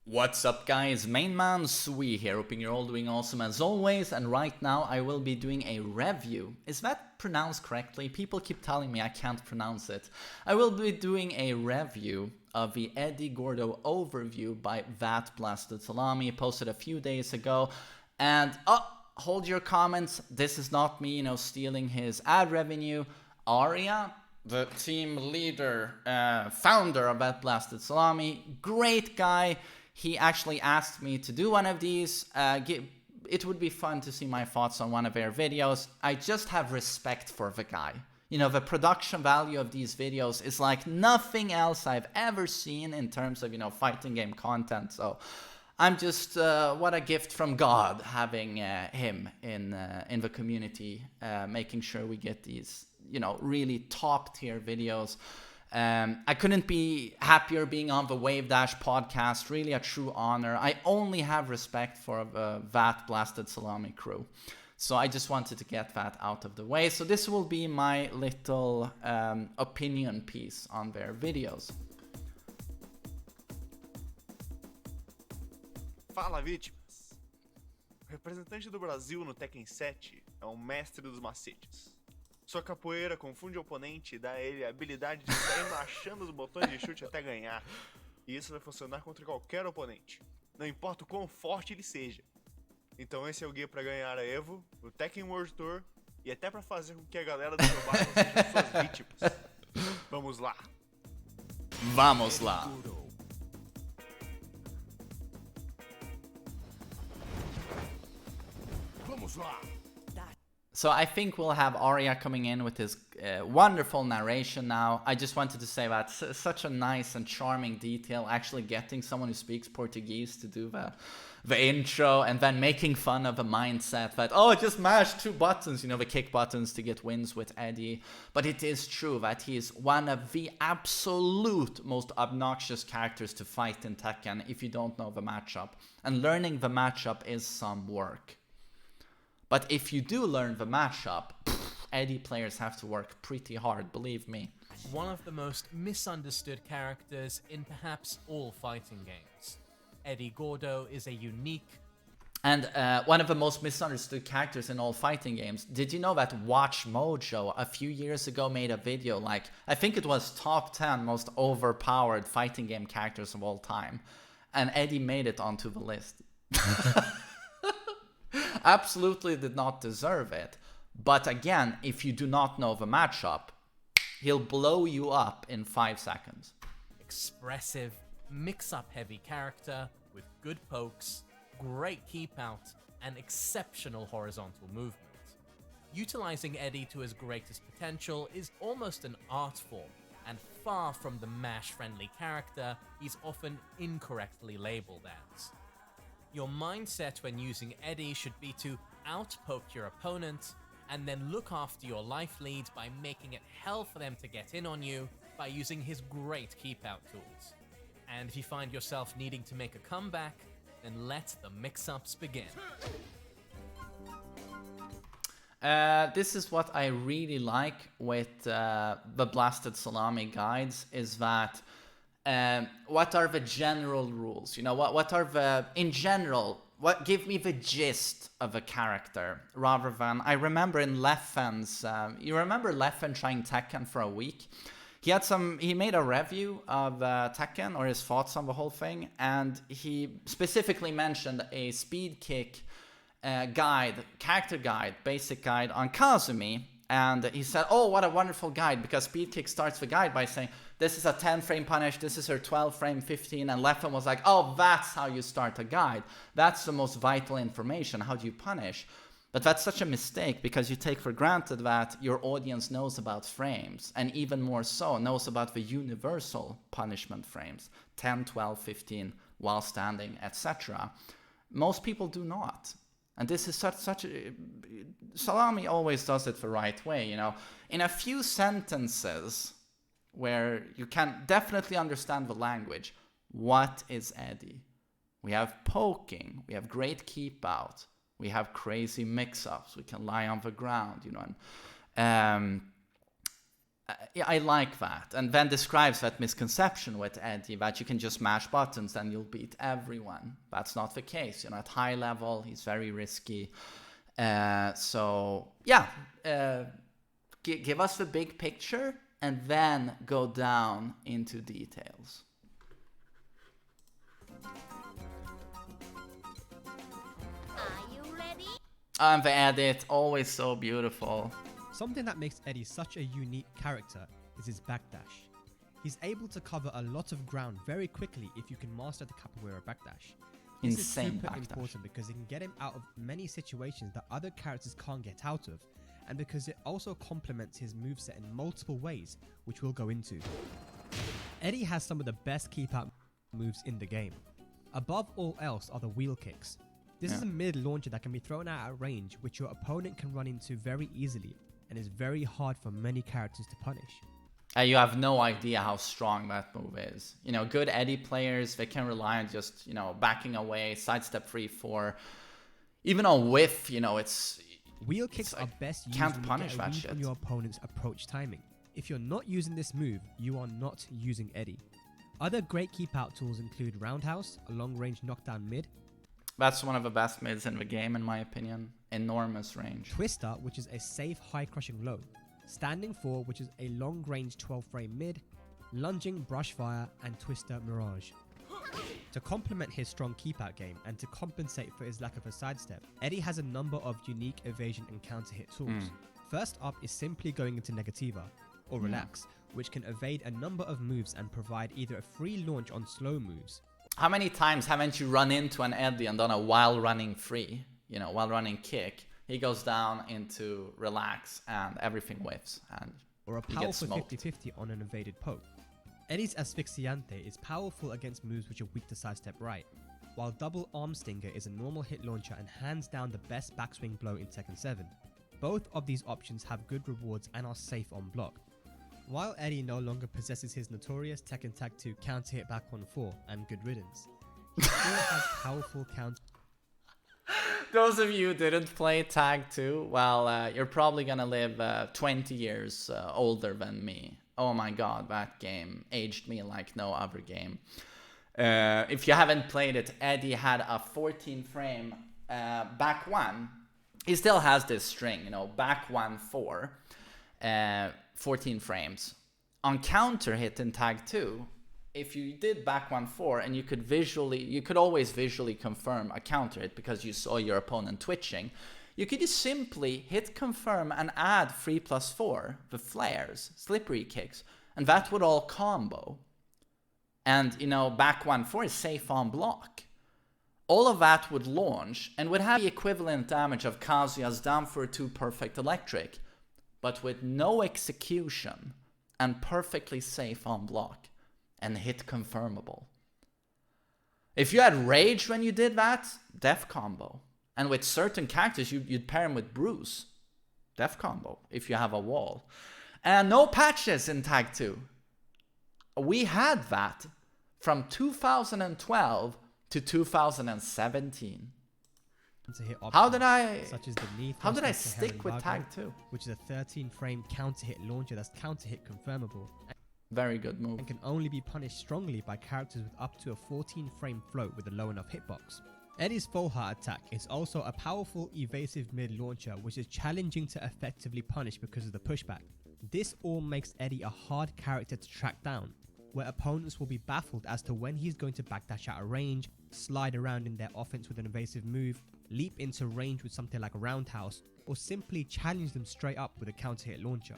What's up guys, TheMainManSWE here, hoping you're all doing awesome as always, and right now I will be doing a review. Is that pronounced correctly? People keep telling me I can't pronounce it. I will be doing a review of the Eddy Gordo overview by That Blasted Salami, posted a few days ago, and hold your comments, this is not me, stealing his ad revenue. Aria, the team leader, founder of That Blasted Salami, great guy. He actually asked me to do one of these. It would be fun to see my thoughts on one of their videos. I just have respect for the guy. The production value of these videos is like nothing else I've ever seen in terms of, fighting game content. So I'm just, what a gift from God having him in the community, making sure we get these, really top tier videos. I couldn't be happier being on the Wave Dash podcast, really a true honor. I only have respect for the That Blasted Salami crew. So I just wanted to get that out of the way. So this will be my little opinion piece on their videos. Fala, vítimas! O representante do Brasil no Tekken 7 é um mestre dos macetes. Sua capoeira confunde o oponente e dá a ele a habilidade de sair marchando os botões de chute até ganhar. E isso vai funcionar contra qualquer oponente, não importa o quão forte ele seja. Então esse é o guia para ganhar a Evo, o Tekken World Tour e até para fazer com que a galera do seu bairro seja suas vítimas. Vamos lá! Vamos lá! Vamos lá! So I think we'll have Aria coming in with his wonderful narration now. I just wanted to say that such a nice and charming detail, actually getting someone who speaks Portuguese to do the intro and then making fun of a mindset that, just mash two buttons, the kick buttons to get wins with Eddy. But it is true that he is one of the absolute most obnoxious characters to fight in Tekken if you don't know the matchup. And learning the matchup is some work. But if you do learn the matchup, Eddy players have to work pretty hard, believe me. One of the most misunderstood characters in perhaps all fighting games. Eddy Gordo is a unique... And one of the most misunderstood characters in all fighting games. Did you know that Watch Mojo a few years ago made a video I think it was top 10 most overpowered fighting game characters of all time. And Eddy made it onto the list. Absolutely did not deserve it. But again, if you do not know the matchup, he'll blow you up in 5 seconds. Expressive, mix-up heavy character with good pokes, great keep out, and exceptional horizontal movement. Utilizing Eddy to his greatest potential is almost an art form, and far from the MASH-friendly character he's often incorrectly labeled as. Your mindset when using Eddy should be to outpoke your opponent, and then look after your life lead by making it hell for them to get in on you by using his great keep-out tools. And if you find yourself needing to make a comeback, then let the mix-ups begin. This is what I really like with the Blasted Salami guides, is that what are the general rules? What are the, in general, give me the gist of a character, rather than, I remember in Leffen's, you remember Leffen trying Tekken for a week? He made a review of Tekken, or his thoughts on the whole thing, and he specifically mentioned a speed kick character guide, basic guide on Kazumi. And he said, oh, what a wonderful guide, because speed kick starts the guide by saying, this is a 10 frame punish, this is her 12 frame 15, and Leffen was like, oh, that's how you start a guide. That's the most vital information. How do you punish? But that's such a mistake, because you take for granted that your audience knows about frames, and even more so, knows about the universal punishment frames, 10, 12, 15, while standing, etc. Most people do not. And this is such a... Salami always does it the right way, In a few sentences where you can definitely understand the language, what is Eddy? We have poking, we have great keep out, we have crazy mix-ups, we can lie on the ground, and Yeah, I like that. And then describes that misconception with Eddy that you can just mash buttons and you'll beat everyone. That's not the case. You know, at high level, he's very risky. So, yeah, give us the big picture and then go down into details. Are you ready? And the edit, always so beautiful. Something that makes Eddy such a unique character is his backdash. He's able to cover a lot of ground very quickly if you can master the capoeira backdash. This Insane is super backdash. important because it can get him out of many situations that other characters can't get out of, and because it also complements his moveset in multiple ways, which we'll go into. Eddy has some of the best keep out moves in the game. Above all else are the wheel kicks. This is a mid launcher that can be thrown out at range, which your opponent can run into very easily, and is very hard for many characters to punish. You have no idea how strong that move is. You know, good Eddy players, they can rely on just, you know, backing away, sidestep 3-4. Even on Whiff, you know, it's... Wheel kicks like, are best used can't when you punish get a that read shit. on your opponent's approach timing. If you're not using this move, you are not using Eddy. Other great keep out tools include Roundhouse, a long range knockdown mid, That's one of the best mids in the game, in my opinion. Enormous range. Twister, which is a safe high crushing low, Standing 4, which is a long range 12 frame mid, Lunging Brush Fire, and Twister Mirage. To complement his strong keep out game and to compensate for his lack of a sidestep, Eddy has a number of unique evasion and counter hit tools. First up is simply going into Negativa, or Relax, which can evade a number of moves and provide either a free launch on slow moves. How many times haven't you run into an Eddy and done a while running free, you know, while running kick? He goes down into Relax and everything whiffs and Or a he gets powerful smoked. 50-50 on an evaded poke. Eddy's Asphyxiante is powerful against moves which are weak to sidestep right, while Double Arm Stinger is a normal hit launcher and hands down the best backswing blow in Tekken 7. Both of these options have good rewards and are safe on block. While Eddy no longer possesses his notorious Tekken Tag 2 counter hit back on 4 and good riddance, he still has powerful counter. Those of you who didn't play Tag 2, well, you're probably gonna live 20 years older than me. Oh my god, that game aged me like no other game. If you haven't played it, Eddy had a 14 frame back 1. He still has this string, you know, back 1-4, 14 frames. On counter hit in Tag 2, if you did back 1-4 and you could always visually confirm a counter hit because you saw your opponent twitching, you could just simply hit confirm and add 3+4, the flares, slippery kicks, and that would all combo. And, you know, back 1-4 is safe on block. All of that would launch and would have the equivalent damage of Kazuya's down for 2 perfect electric, but with no execution and perfectly safe on block and hit confirmable. If you had rage when you did that, death combo. And with certain characters, you'd pair him with Bruce. Death combo, if you have a wall. And no patches in Tag 2. We had that from 2012 to 2017. Hit How did options, I... such as the knee How did I thrust to stick with Herrenwagen, Tag 2? which is a 13 frame counter hit launcher that's counter hit confirmable Very good move. and can only be punished strongly by characters with up to a 14 frame float with a low enough hitbox. Eddy's full heart attack is also a powerful evasive mid launcher which is challenging to effectively punish because of the pushback. This all makes Eddy a hard character to track down, where opponents will be baffled as to when he's going to backdash out of range, slide around in their offense with an evasive move, leap into range with something like a roundhouse, or simply challenge them straight up with a counter hit launcher.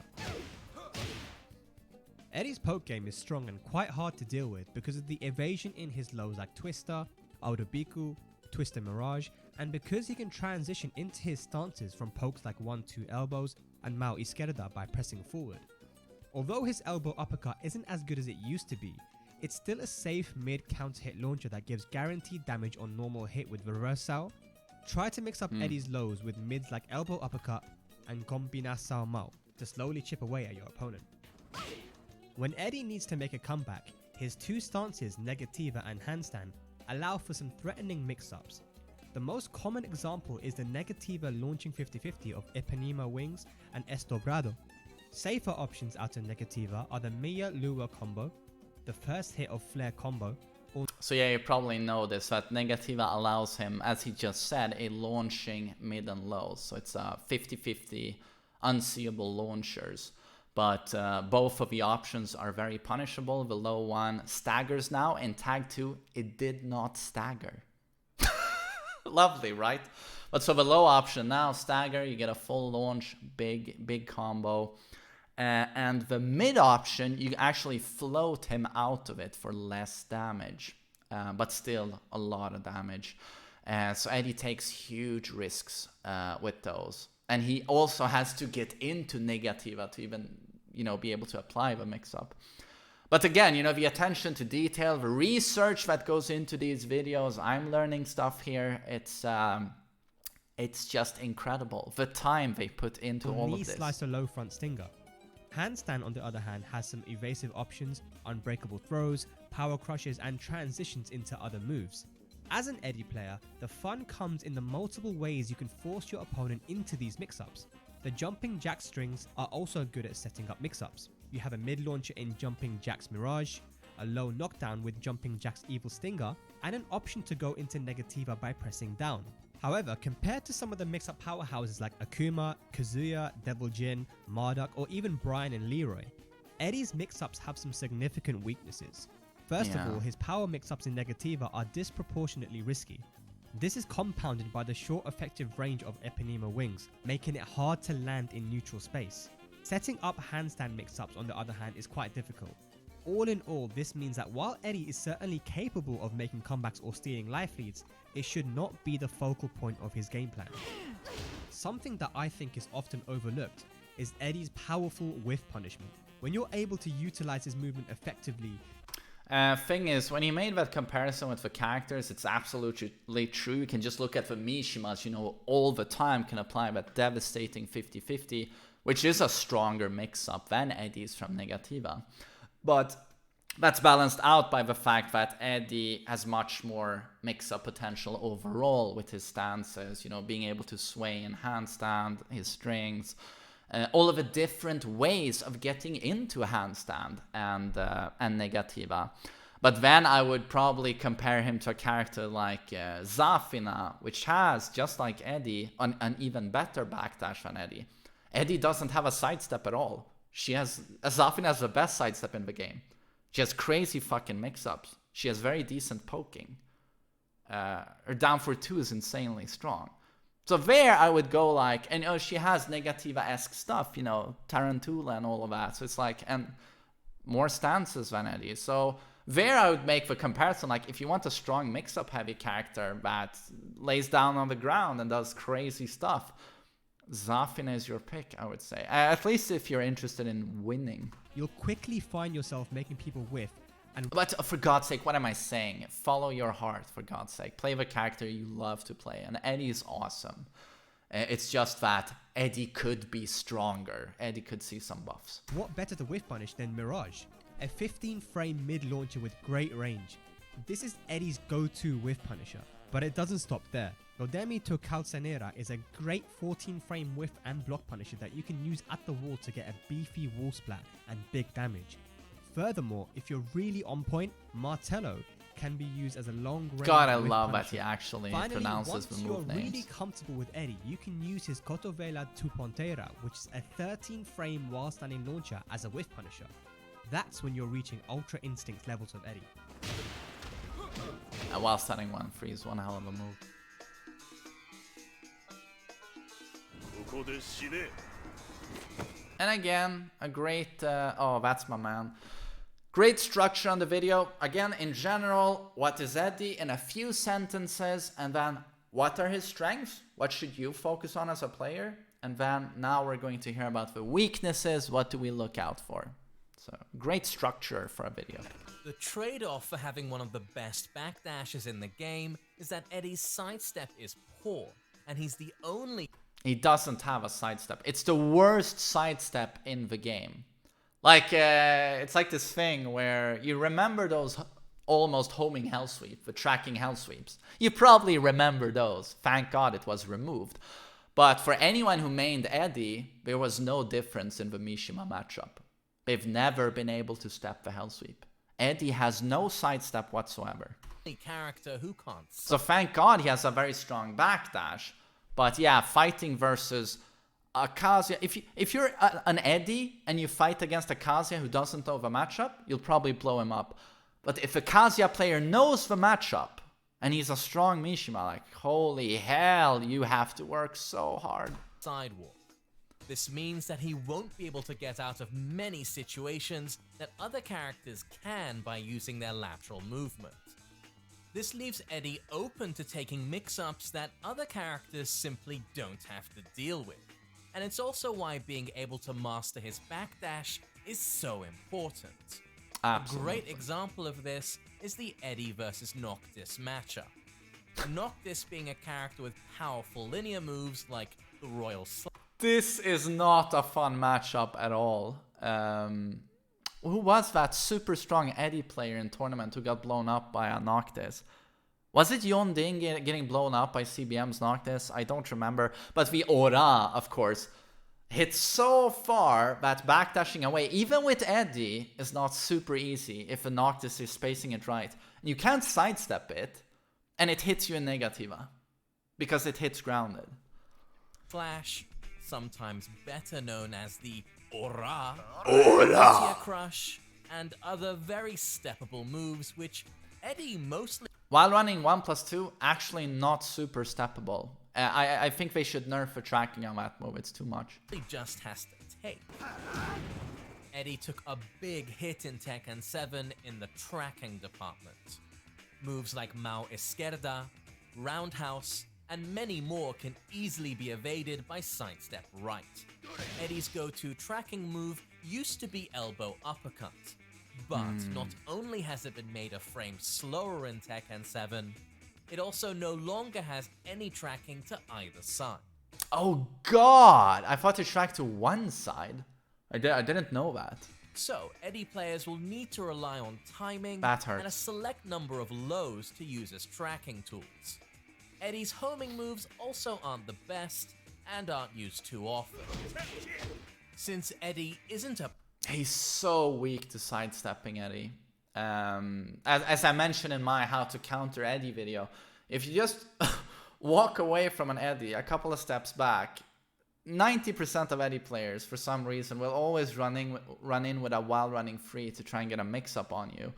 Eddy's poke game is strong and quite hard to deal with because of the evasion in his lows like Twister, Audobiku, Twister Mirage, and because he can transition into his stances from pokes like 1-2 elbows and Mao Izquierda by pressing forward. Although his elbow uppercut isn't as good as it used to be, it's still a safe mid counter hit launcher that gives guaranteed damage on normal hit with Reversal. Try to mix up Eddy's lows with mids like elbow uppercut and Combinação Mao to slowly chip away at your opponent. When Eddy needs to make a comeback, his 2 stances, Negativa and Handstand, allow for some threatening mix-ups. The most common example is the Negativa launching 50-50 of Ipanema Wings and Estogrado. Safer options out of Negativa are the Mia Lua combo, the first hit of Flare combo, or So yeah, you probably know this, that Negativa allows him, as he just said, a launching mid and low. So it's a 50-50 unseeable launchers. But both of the options are very punishable. The low one staggers now. In tag 2, it did not stagger. Lovely, right? But so the low option now, stagger, you get a full launch, big combo. And the mid option, you actually float him out of it for less damage. But still a lot of damage. So Eddy takes huge risks with those. And he also has to get into Negativa to even, be able to apply the mix-up. But again, the attention to detail, the research that goes into these videos, I'm learning stuff here. It's just incredible. The time they put into all of this. knee slicer low front stinger. Handstand, on the other hand, has some evasive options, unbreakable throws, power crushes, and transitions into other moves. As an Eddy player, the fun comes in the multiple ways you can force your opponent into these mix-ups. The jumping jack strings are also good at setting up mix-ups. You have a mid launcher in jumping jack's Mirage, a low knockdown with jumping jack's evil stinger, and an option to go into Negativa by pressing down. However, compared to some of the mix-up powerhouses like Akuma, Kazuya, Devil Jin, Marduk, or even Brian and Leroy, Eddy's mix-ups have some significant weaknesses. First of all, his power mix-ups in Negativa are disproportionately risky. This is compounded by the short effective range of Eponema wings, making it hard to land in neutral space. Setting up handstand mix-ups, on the other hand, is quite difficult. All in all, this means that while Eddy is certainly capable of making comebacks or stealing life leads, it should not be the focal point of his game plan. Something that I think is often overlooked is Eddy's powerful whiff punishment. When you're able to utilize his movement effectively, thing is, when he made that comparison with the characters, it's absolutely true. You can just look at the Mishimas, all the time can apply that devastating 50-50, which is a stronger mix-up than Eddy's from Negativa. But that's balanced out by the fact that Eddy has much more mix-up potential overall with his stances, being able to sway in handstand, his strings, all of the different ways of getting into a handstand and Negativa. But then I would probably compare him to a character like Zafina, which has, just like Eddy, an even better backdash than Eddy. Eddy doesn't have a sidestep at all. Zafina has the best sidestep in the game. She has crazy fucking mix-ups. She has very decent poking. Her down for 2 is insanely strong. So there I would go like, and she has Negativa-esque stuff, Tarantula and all of that. So it's like, and more stances than Eddy. So there I would make the comparison, like if you want a strong mix-up heavy character that lays down on the ground and does crazy stuff, Zafina is your pick, I would say. At least if you're interested in winning. you'll quickly find yourself making people whiff. But for God's sake, what am I saying? Follow your heart, for God's sake. Play the character you love to play. And Eddy is awesome. It's just that Eddy could be stronger. Eddy could see some buffs. What better to whiff punish than Mirage? A 15-frame mid-launcher with great range. This is Eddy's go-to whiff punisher. But it doesn't stop there. Rodemi to Calcanera is a great 14-frame whiff and block punisher that you can use at the wall to get a beefy wall splat and big damage. Furthermore, if you're really on point, Martello can be used as a long-range God, I whiff love punisher. that he actually Finally, pronounces the move once you're names. really comfortable with Eddy, you can use his Cotovela tu Pontera, which is a 13-frame while standing launcher, as a whiff punisher. That's when you're reaching Ultra Instinct levels of Eddy. While standing 1-3 is one hell of a move. And again, a great, oh, that's my man. Great structure on the video. Again, in general, what is Eddy in a few sentences, and then what are his strengths? What should you focus on as a player? And then now we're going to hear about the weaknesses. What do we look out for? So great structure for a video. The trade-off for having one of the best backdashes in the game is that Eddy's sidestep is poor, and he's the only... He doesn't have a sidestep. It's the worst sidestep in the game. Like, it's like this thing where you remember those almost homing hell sweep, the tracking hell sweeps. You probably remember those. Thank God it was removed. But for anyone who mained Eddy, there was no difference in the Mishima matchup. They've never been able to step the Hell Sweep. Eddy has no sidestep whatsoever. Character who can't. So thank God he has a very strong backdash. But yeah, fighting versus a Kazuya. If you're an Eddy and you fight against a Kazuya who doesn't know the matchup, you'll probably blow him up. But if a Kazuya player knows the matchup and he's a strong Mishima, like, holy hell, you have to work so hard. Sidewalk. This means that he won't be able to get out of many situations that other characters can by using their lateral movement. This leaves Eddy open to taking mix-ups that other characters simply don't have to deal with. And it's also why being able to master his backdash is so important. Absolutely. A great example of this is the Eddy versus Noctis matchup. Noctis being a character with powerful linear moves like the Royal Slam. This is not a fun matchup at all. Who was that super strong Eddy player in tournament who got blown up by a Noctis? Was it Yon Ding getting blown up by CBM's Noctis? I don't remember. But the Aura, of course, hit so far that backdashing away, even with Eddy, is not super easy if a Noctis is spacing it right. You can't sidestep it, and it hits you in Negativa, because it hits grounded. Flash, sometimes better known as the Aura, Crush, and other very steppable moves which Eddy mostly... While running 1+2, actually not super steppable. I think they should nerf the tracking on that move, it's too much. just has to take. Eddy took a big hit in Tekken 7 in the tracking department. Moves like Mao Izquierda, Roundhouse, and many more can easily be evaded by sidestep right. Eddy's go-to tracking move used to be elbow uppercut, but not only has it been made a frame slower in Tekken 7, it also no longer has any tracking to either side. Oh god! I thought it tracked to one side. I didn't know that. So, Eddy players will need to rely on timing That hurts. and a select number of lows to use as tracking tools. Eddy's homing moves also aren't the best and aren't used too often. Since Eddy isn't a... He's so weak to sidestepping Eddy. As I mentioned in my how to counter Eddy video, if you just walk away from an Eddy a couple of steps back, 90% of Eddy players, for some reason, will always run in with a while running free to try and get a mix-up on you.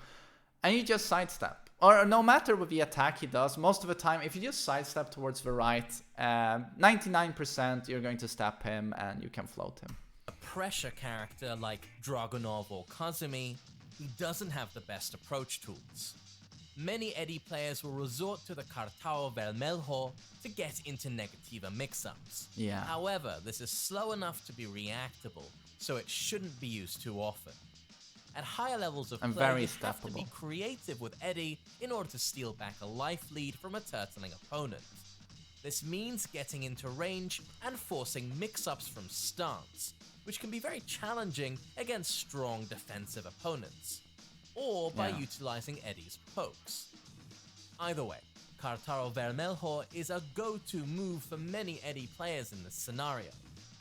And you just sidestep. Or no matter what the attack he does, most of the time, if you just sidestep towards the right, 99% you're going to step him and you can float him. A pressure character like Dragunov or Kazumi, he doesn't have the best approach tools. Many Eddy players will resort to the Cartao Vermelho to get into Negativa mix-ups. Yeah. However, this is slow enough to be reactable, so it shouldn't be used too often. At higher levels of And play, very you have to be steppable. creative with Eddy in order to steal back a life lead from a turtling opponent. This means getting into range and forcing mix-ups from stance, which can be very challenging against strong defensive opponents, or by Yeah. utilizing Eddy's pokes. Either way, Cartaro Vermelho is a go-to move for many Eddy players in this scenario,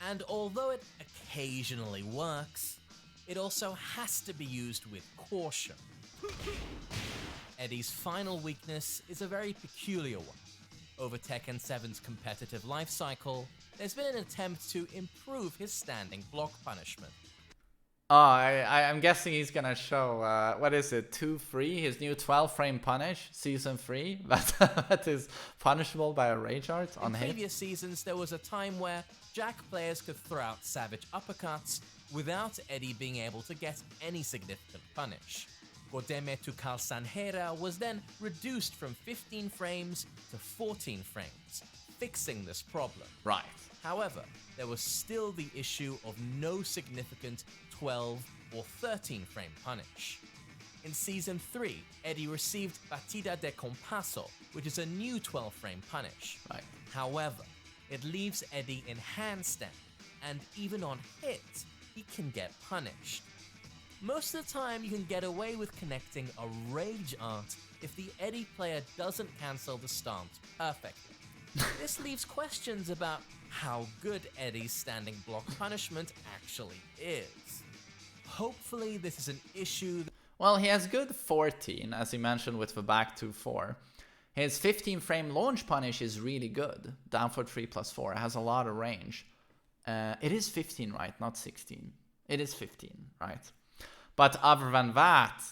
and although it occasionally works, it also has to be used with caution. Eddy's final weakness is a very peculiar one. Over Tekken 7's competitive life cycle, there's been an attempt to improve his standing block punishment. Oh, I'm guessing he's gonna show, what is it, 2-3, his new 12-frame punish, Season 3, that is punishable by a Rage Art on In hit. previous seasons, there was a time where Jack players could throw out savage uppercuts without Eddy being able to get any significant punish. Godeme to Kalsanhera was then reduced from 15 frames to 14 frames, fixing this problem. Right. However, there was still the issue of no significant 12 or 13 frame punish. In Season 3, Eddy received Batida de Compasso, which is a new 12 frame punish. Right. However, it leaves Eddy in handstand, and even on hit, he can get punished. Most of the time, you can get away with connecting a Rage Art if the Eddy player doesn't cancel the stance perfectly. This leaves questions about how good Eddy's standing block punishment actually is. Hopefully this is an issue. Well, he has good 14, as he mentioned with the back 2-4. His 15 frame launch punish is really good. Down for 3+4. It has a lot of range. It is 15, right? Not 16. It is 15, right? But other than that,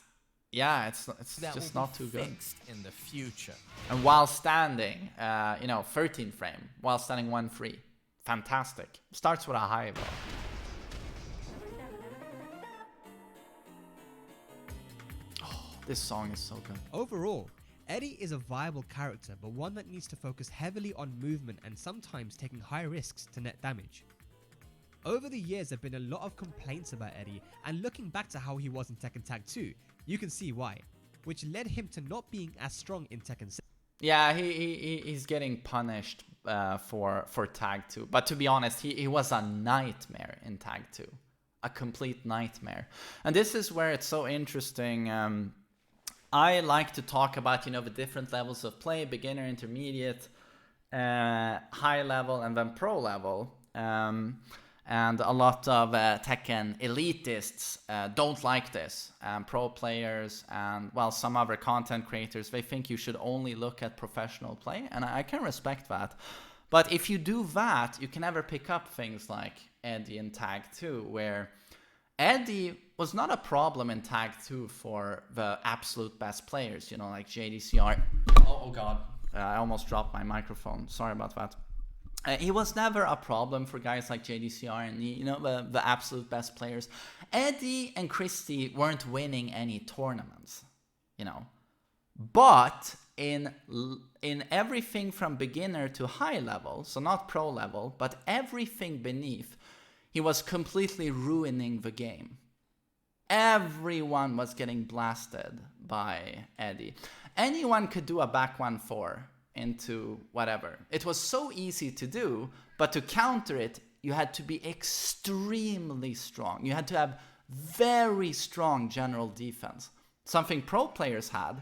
yeah, it's that just will not be too good. fixed in the future. And while standing, 13 frame, while standing 1-3. Fantastic. Starts with a high though. This song is so good. Overall, Eddy is a viable character, but one that needs to focus heavily on movement and sometimes taking high risks to net damage. Over the years, there have been a lot of complaints about Eddy, and looking back to how he was in Tekken Tag 2, you can see why, which led him to not being as strong in Tekken 7. Yeah, he's getting punished for Tag 2. But to be honest, he was a nightmare in Tag 2. A complete nightmare. And this is where it's so interesting. I like to talk about, the different levels of play, beginner, intermediate, high level, and then pro level. And a lot of Tekken elitists don't like this. Pro players and, well, some other content creators, they think you should only look at professional play, and I can respect that. But if you do that, you can never pick up things like Eddy in Tag 2, where Eddy was not a problem in Tag 2 for the absolute best players, like JDCR. Oh god, I almost dropped my microphone. Sorry about that. He was never a problem for guys like JDCR and the absolute best players. Eddy and Christie weren't winning any tournaments, But in everything from beginner to high level, so not pro level, but everything beneath, he was completely ruining the game. Everyone was getting blasted by Eddy. Anyone could do a back 1-4 into whatever. It was so easy to do, but to counter it, you had to be extremely strong. You had to have very strong general defense. Something pro players had.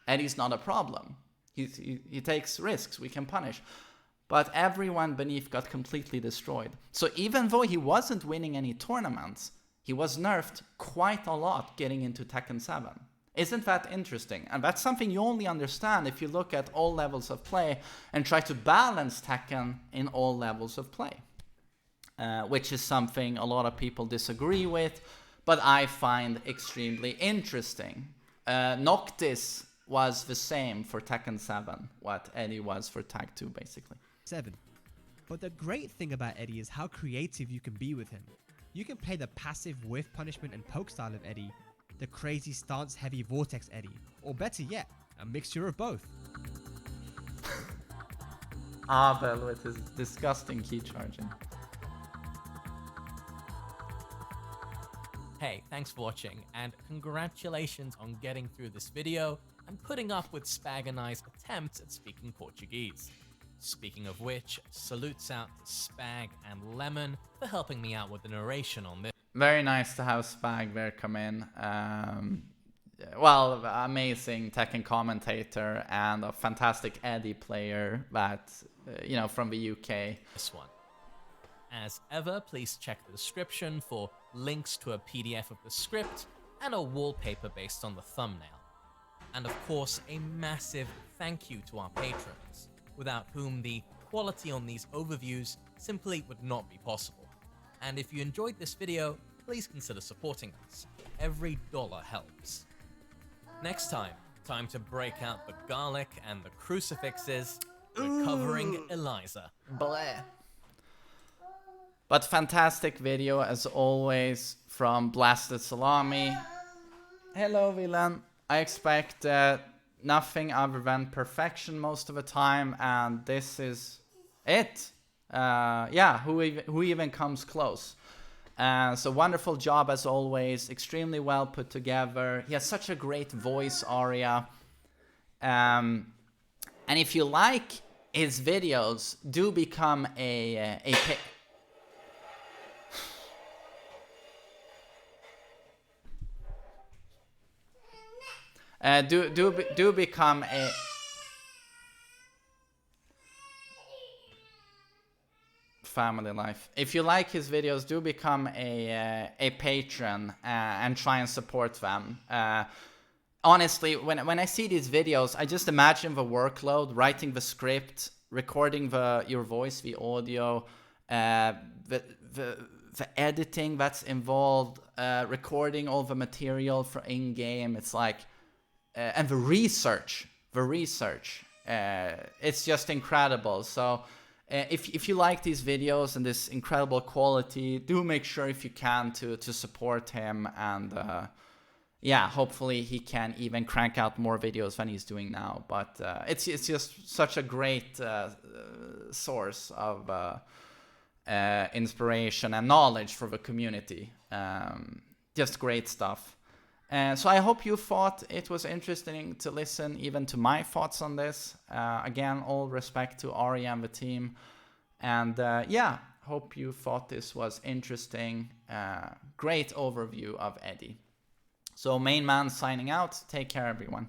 Eddy's not a problem. He takes risks. We can punish. But everyone beneath got completely destroyed. So even though he wasn't winning any tournaments, he was nerfed quite a lot getting into Tekken 7. Isn't that interesting? And that's something you only understand if you look at all levels of play and try to balance Tekken in all levels of play. Which is something a lot of people disagree with, but I find extremely interesting. Noctis was the same for Tekken 7, what Eddy was for Tag 2, basically. 7. But the great thing about Eddy is how creative you can be with him. You can play the passive whiff punishment and poke style of Eddy, the crazy stance heavy vortex Eddy, or better yet, a mixture of both. Abel with his disgusting key charging. Hey, thanks for watching, and congratulations on getting through this video and putting up with Spag and I's attempts at speaking Portuguese. Speaking of which, salutes out to Spag and Lemon for helping me out with the narration on this. Very nice to have Spag there come in. Well, amazing Tekken commentator and a fantastic Eddy player that, from the UK. This one. As ever, please check the description for links to a PDF of the script and a wallpaper based on the thumbnail. And of course, a massive thank you to our patrons, without whom the quality on these overviews simply would not be possible. And if you enjoyed this video, please consider supporting us. Every dollar helps. Next time to break out the garlic and the crucifixes. We're covering Eliza. Bleh. But fantastic video as always from Blasted Salami. Hello, Villain. I expect nothing other than perfection most of the time, and this is it. Who even comes close? So wonderful job as always, extremely well put together. He has such a great voice aria. And if you like his videos, do become do become a family life. If you like his videos, do become a patron and try and support them. Honestly, when I see these videos, I just imagine the workload, writing the script, recording your voice, the audio, the editing that's involved, recording all the material for in-game. It's like, and the research, it's just incredible. So if you like these videos and this incredible quality, do make sure if you can to support him, and yeah, hopefully he can even crank out more videos than he's doing now. But it's just such a great source of inspiration and knowledge for the community. Just great stuff. So I hope you thought it was interesting to listen even to my thoughts on this. Again, all respect to Ari and the team. And yeah, hope you thought this was interesting. Great overview of Eddy. So Main Man signing out. Take care, everyone.